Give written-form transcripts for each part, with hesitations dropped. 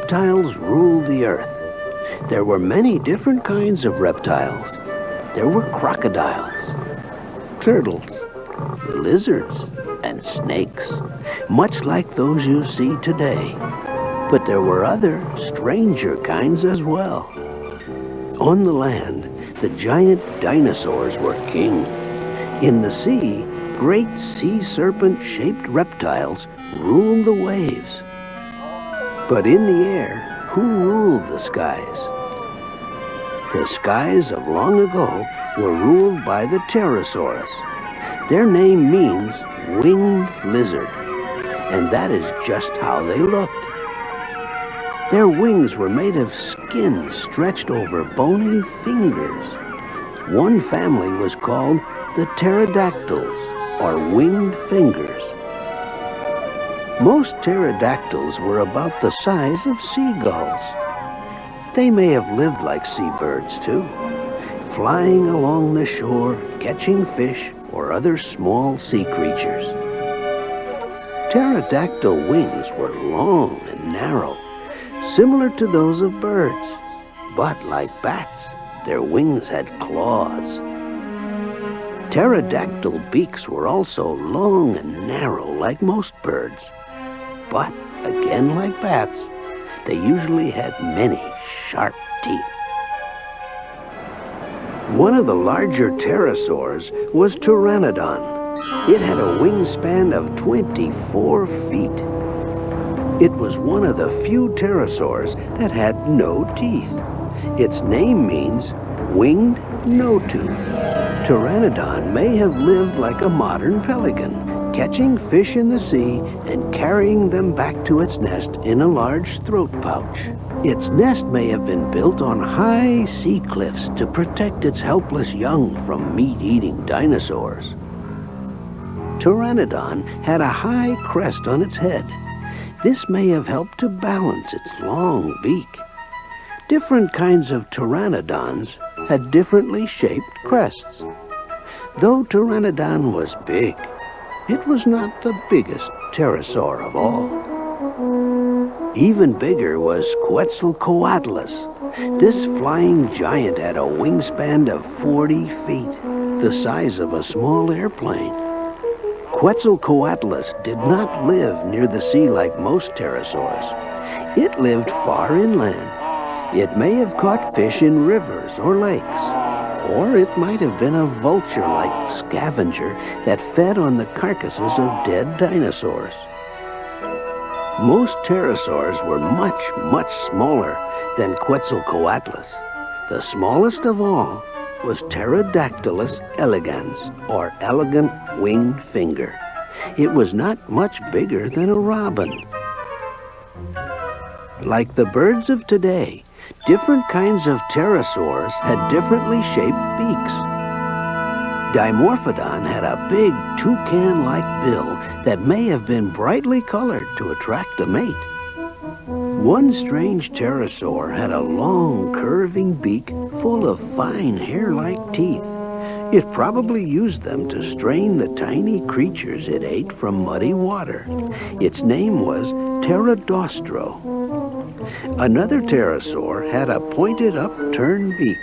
reptiles ruled the earth. There were many different kinds of reptiles. There were crocodiles, turtles, lizards, and snakes, much like those you see today. But there were other, stranger kinds as well. On the land, the giant dinosaurs were king. In the sea, great sea serpent-shaped reptiles ruled the waves. But in the air, who ruled the skies? The skies of long ago were ruled by the pterosaurs. Their name means winged lizard, and that is just how they looked. Their wings were made of skin stretched over bony fingers. One family was called the pterodactyls, or winged fingers. Most pterodactyls were about the size of seagulls. They may have lived like seabirds too, flying along the shore, catching fish or other small sea creatures. Pterodactyl wings were long and narrow, similar to those of birds, but like bats, their wings had claws. Pterodactyl beaks were also long and narrow like most birds, but again like bats, they usually had many sharp teeth. One of the larger pterosaurs was Pteranodon. It had a wingspan of 24 feet. It was one of the few pterosaurs that had no teeth. Its name means winged no-tooth. Pteranodon may have lived like a modern pelican, catching fish in the sea and carrying them back to its nest in a large throat pouch. Its nest may have been built on high sea cliffs to protect its helpless young from meat-eating dinosaurs. Pteranodon had a high crest on its head. This may have helped to balance its long beak. Different kinds of pteranodons had differently shaped crests. Though Pteranodon was big, it was not the biggest pterosaur of all. Even bigger was Quetzalcoatlus. This flying giant had a wingspan of 40 feet, the size of a small airplane. Quetzalcoatlus did not live near the sea like most pterosaurs. It lived far inland. It may have caught fish in rivers or lakes, or it might have been a vulture-like scavenger that fed on the carcasses of dead dinosaurs. Most pterosaurs were much, much smaller than Quetzalcoatlus. The smallest of all was Pterodactylus elegans, or elegant winged finger. It was not much bigger than a robin. Like the birds of today, different kinds of pterosaurs had differently shaped beaks. Dimorphodon had a big toucan-like bill that may have been brightly colored to attract a mate. One strange pterosaur had a long, curving beak full of fine hair-like teeth. It probably used them to strain the tiny creatures it ate from muddy water. Its name was Pterodostro. Another pterosaur had a pointed upturned beak.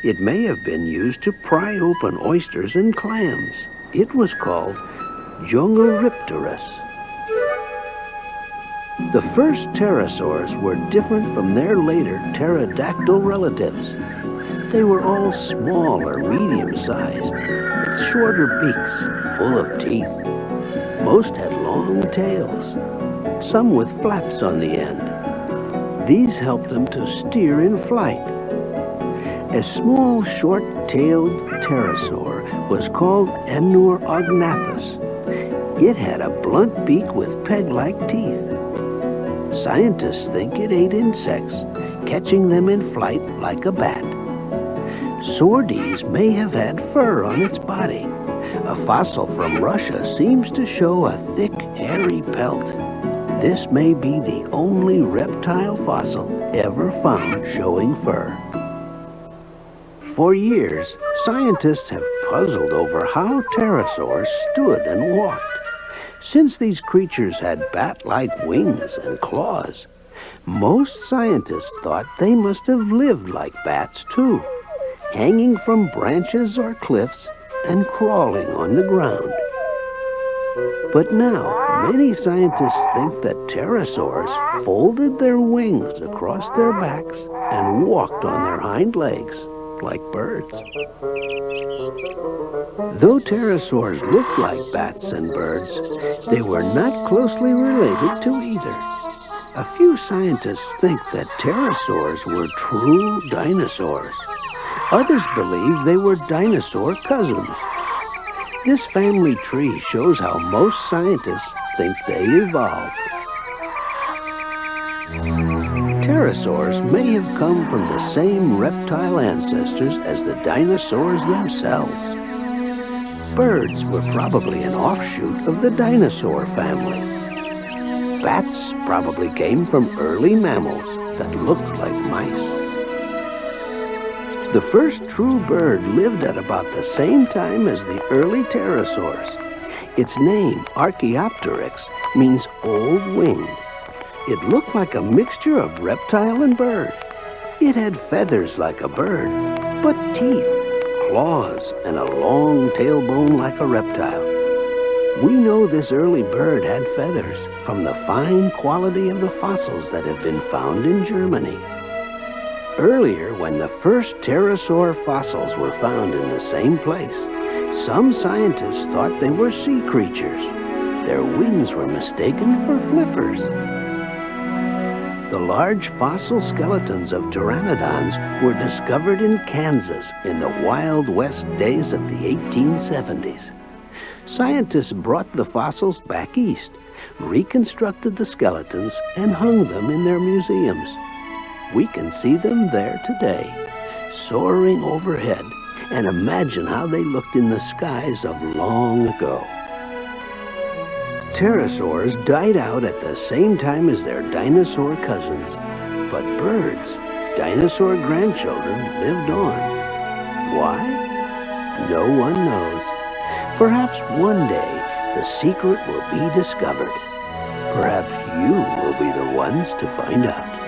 It may have been used to pry open oysters and clams. It was called Jungaripterus. The first pterosaurs were different from their later pterodactyl relatives. They were all small or medium-sized, with shorter beaks full of teeth. Most had long tails, some with flaps on the end. These helped them to steer in flight. A small, short-tailed pterosaur was called Enurognathus. It had a blunt beak with peg-like teeth. Scientists think it ate insects, catching them in flight like a bat. Sordes may have had fur on its body. A fossil from Russia seems to show a thick, hairy pelt. This may be the only reptile fossil ever found showing fur. For years, scientists have puzzled over how pterosaurs stood and walked. Since these creatures had bat-like wings and claws, Most scientists thought they must have lived like bats too, hanging from branches or cliffs and crawling on the ground. But now, many scientists think that pterosaurs folded their wings across their backs and walked on their hind legs like birds. Though pterosaurs looked like bats and birds, they were not closely related to either. A few scientists think that pterosaurs were true dinosaurs. Others believe they were dinosaur cousins. This family tree shows how most scientists think they evolved. Pterosaurs may have come from the same reptile ancestors as the dinosaurs themselves. Birds were probably an offshoot of the dinosaur family. Bats probably came from early mammals that looked like mice. The first true bird lived at about the same time as the early pterosaurs. Its name, Archaeopteryx, means old winged. It looked like a mixture of reptile and bird. It had feathers like a bird, but teeth, claws, and a long tailbone like a reptile. We know this early bird had feathers from the fine quality of the fossils that have been found in Germany. Earlier, when the first pterosaur fossils were found in the same place, some scientists thought they were sea creatures. Their wings were mistaken for flippers. The large fossil skeletons of pteranodons were discovered in Kansas in the Wild West days of the 1870s. Scientists brought the fossils back east, reconstructed the skeletons, and hung them in their museums. We can see them there today, soaring overhead, and imagine how they looked in the skies of long ago. Pterosaurs died out at the same time as their dinosaur cousins, but birds, dinosaur grandchildren, lived on. Why? No one knows. Perhaps one day the secret will be discovered. Perhaps you will be the ones to find out.